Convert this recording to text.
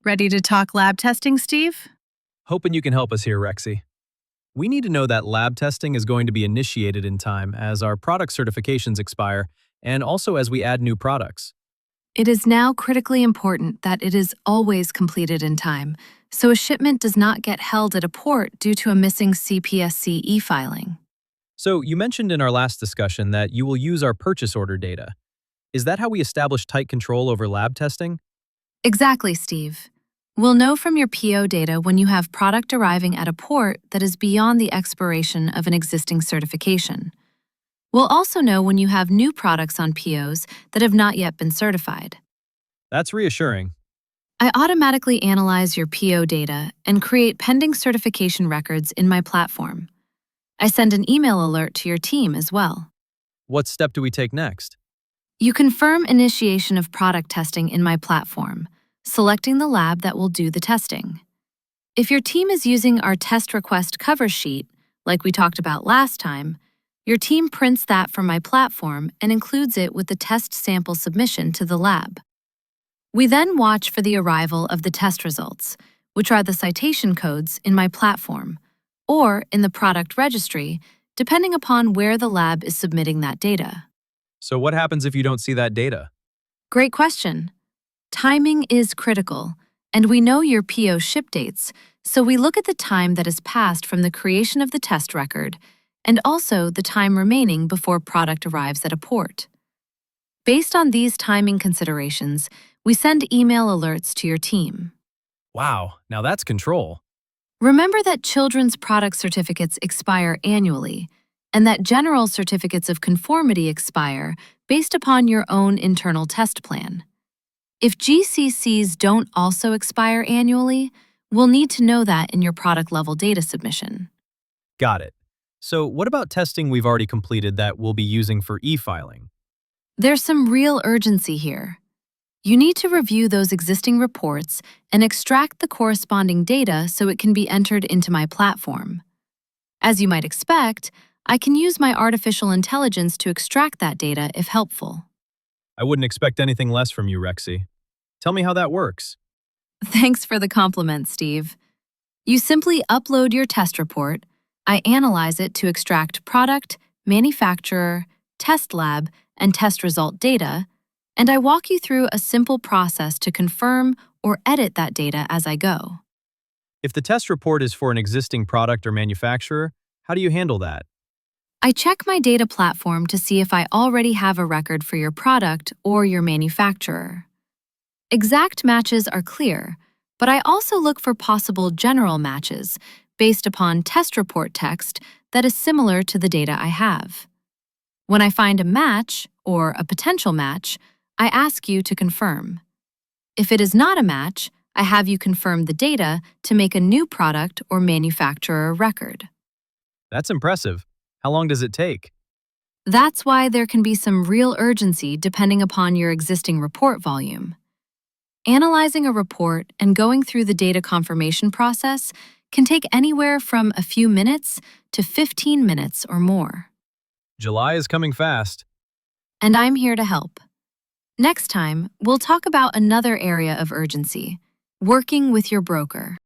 Ready to talk lab testing, Steve? Hoping you can help us here, Rexi. We need to know that lab testing is going to be initiated in time as our product certifications expire and also as we add new products. It is now critically important that it is always completed in time, so a shipment does not get held at a port due to a missing CPSC eFiling. So you mentioned in our last discussion that you will use our purchase order data. Is that how we establish tight control over lab testing? Exactly, Steve. We'll know from your PO data when you have product arriving at a port that is beyond the expiration of an existing certification. We'll also know when you have new products on POs that have not yet been certified. That's reassuring. I automatically analyze your PO data and create pending certification records in my platform. I send an email alert to your team as well. What step do we take next? You confirm initiation of product testing in my platform, selecting the lab that will do the testing. If your team is using our test request cover sheet, like we talked about last time, your team prints that from my platform and includes it with the test sample submission to the lab. We then watch for the arrival of the test results, which are the citation codes in my platform, or in the product registry, depending upon where the lab is submitting that data. So what happens if you don't see that data? Great question. Timing is critical, and we know your PO ship dates, so we look at the time that has passed from the creation of the test record and also the time remaining before product arrives at a port. Based on these timing considerations, we send email alerts to your team. Wow, now that's control. Remember that children's product certificates expire annually, and that general certificates of conformity expire based upon your own internal test plan. If GCCs don't also expire annually, we'll need to know that in your product-level data submission. Got it. So what about testing we've already completed that we'll be using for e-filing? There's some real urgency here. You need to review those existing reports and extract the corresponding data so it can be entered into my platform. As you might expect, I can use my artificial intelligence to extract that data if helpful. I wouldn't expect anything less from you, Rexi. Tell me how that works. Thanks for the compliment, Steve. You simply upload your test report, I analyze it to extract product, manufacturer, test lab, and test result data, and I walk you through a simple process to confirm or edit that data as I go. If the test report is for an existing product or manufacturer, how do you handle that? I check my data platform to see if I already have a record for your product or your manufacturer. Exact matches are clear, but I also look for possible general matches based upon test report text that is similar to the data I have. When I find a match or a potential match, I ask you to confirm. If it is not a match, I have you confirm the data to make a new product or manufacturer record. That's impressive. How long does it take? That's why there can be some real urgency depending upon your existing report volume. Analyzing a report and going through the data confirmation process can take anywhere from a few minutes to 15 minutes or more. July is coming fast. And I'm here to help. Next time, we'll talk about another area of urgency, working with your broker.